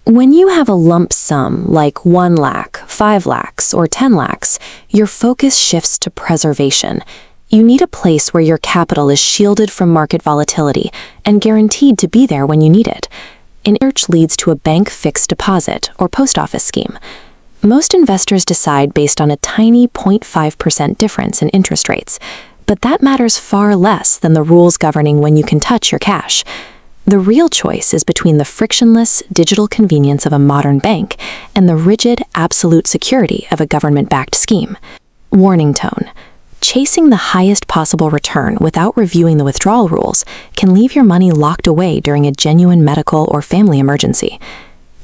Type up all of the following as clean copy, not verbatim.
When you have a lump sum like 1 lakh, 5 lakhs, or 10 lakhs, your focus shifts to preservation. You need a place where your capital is shielded from market volatility and guaranteed to be there when you need it. Research leads to a bank fixed deposit or post office scheme. Most investors decide based on a tiny 0.5% difference in interest rates, but that matters far less than the rules governing when you can touch your cash. The real choice is between the frictionless digital convenience of a modern bank and the rigid absolute security of a government-backed scheme. Warning tone. Chasing the highest possible return without reviewing the withdrawal rules can leave your money locked away during a genuine medical or family emergency.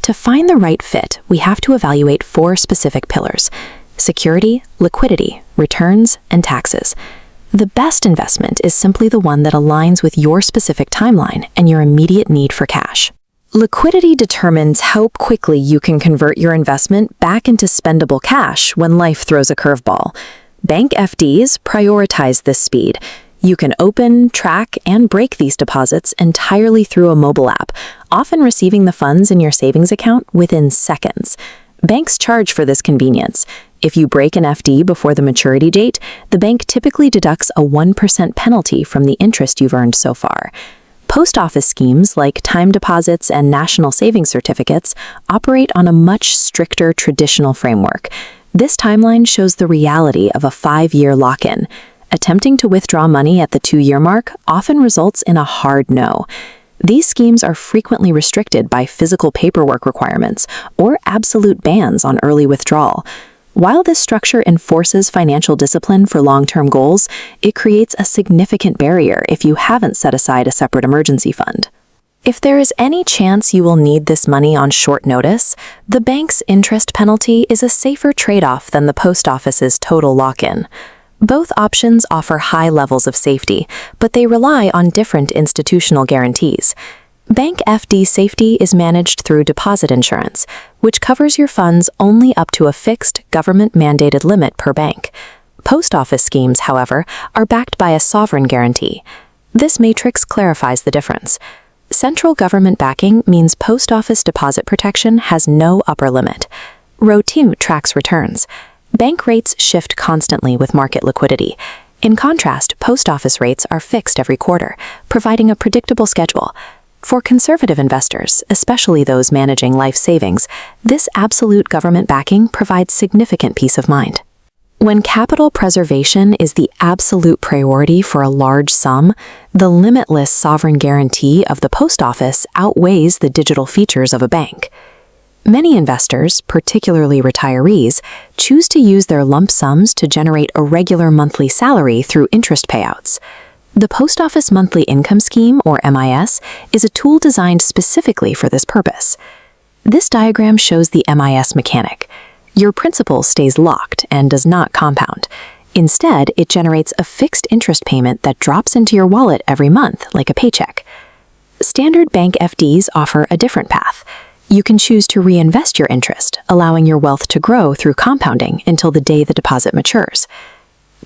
To find the right fit, we have to evaluate 4 specific pillars: security, liquidity, returns, and taxes. The best investment is simply the one that aligns with your specific timeline and your immediate need for cash. Liquidity determines how quickly you can convert your investment back into spendable cash when life throws a curveball. Bank FDs prioritize this speed. You can open, track, and break these deposits entirely through a mobile app, often receiving the funds in your savings account within seconds. Banks charge for this convenience. If you break an FD before the maturity date, the bank typically deducts a 1% penalty from the interest you've earned so far. Post office schemes like time deposits and national savings certificates operate on a much stricter traditional framework. This timeline shows the reality of a 5-year lock-in. Attempting to withdraw money at the 2-year mark often results in a hard no. These schemes are frequently restricted by physical paperwork requirements or absolute bans on early withdrawal. While this structure enforces financial discipline for long-term goals, it creates a significant barrier if you haven't set aside a separate emergency fund. If there is any chance you will need this money on short notice, the bank's interest penalty is a safer trade-off than the post office's total lock-in. Both options offer high levels of safety, but they rely on different institutional guarantees. Bank FD safety is managed through deposit insurance, which covers your funds only up to a fixed government-mandated limit per bank. Post office schemes, however, are backed by a sovereign guarantee. This matrix clarifies the difference. Central government backing means post office deposit protection has no upper limit. Row 2 tracks returns. Bank rates shift constantly with market liquidity. In contrast, post office rates are fixed every quarter, providing a predictable schedule. For conservative investors, especially those managing life savings, this absolute government backing provides significant peace of mind. When capital preservation is the absolute priority for a large sum, the limitless sovereign guarantee of the post office outweighs the digital features of a bank. Many investors, particularly retirees, choose to use their lump sums to generate a regular monthly salary through interest payouts. The Post Office Monthly Income Scheme, or MIS, is a tool designed specifically for this purpose. This diagram shows the MIS mechanic. Your principal stays locked and does not compound. Instead, it generates a fixed interest payment that drops into your wallet every month, like a paycheck. Standard bank FDs offer a different path. You can choose to reinvest your interest, allowing your wealth to grow through compounding until the day the deposit matures.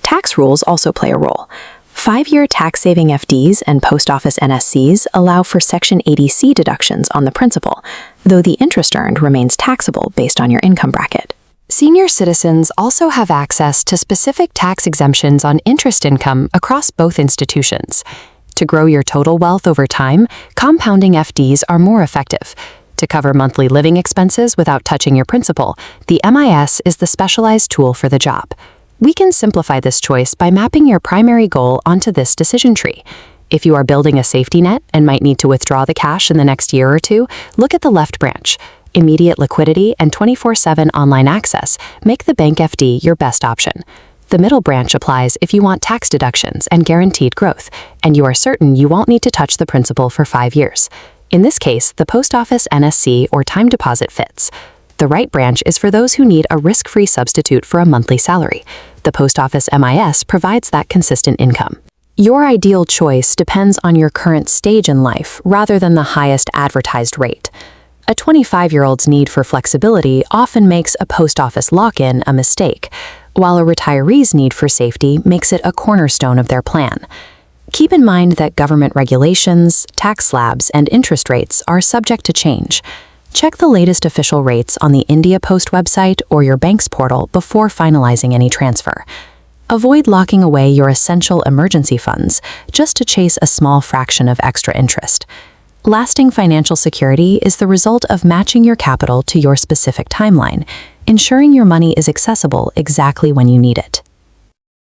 Tax rules also play a role. 5-year tax-saving FDs and post office NSCs allow for Section 80C deductions on the principal, though the interest earned remains taxable based on your income bracket. Senior citizens also have access to specific tax exemptions on interest income across both institutions. To grow your total wealth over time, compounding FDs are more effective. To cover monthly living expenses without touching your principal, the MIS is the specialized tool for the job. We can simplify this choice by mapping your primary goal onto this decision tree. If you are building a safety net and might need to withdraw the cash in the next year or two, look at the left branch. Immediate liquidity and 24/7 online access make the bank FD your best option. The middle branch applies if you want tax deductions and guaranteed growth, and you are certain you won't need to touch the principal for 5 years. In this case, the post office NSC or time deposit fits. The right branch is for those who need a risk-free substitute for a monthly salary. The post office MIS provides that consistent income. Your ideal choice depends on your current stage in life rather than the highest advertised rate. A 25-year-old's need for flexibility often makes a post office lock-in a mistake, while a retiree's need for safety makes it a cornerstone of their plan. Keep in mind that government regulations, tax slabs, and interest rates are subject to change. Check the latest official rates on the India Post website or your bank's portal before finalizing any transfer. Avoid locking away your essential emergency funds just to chase a small fraction of extra interest. Lasting financial security is the result of matching your capital to your specific timeline, ensuring your money is accessible exactly when you need it.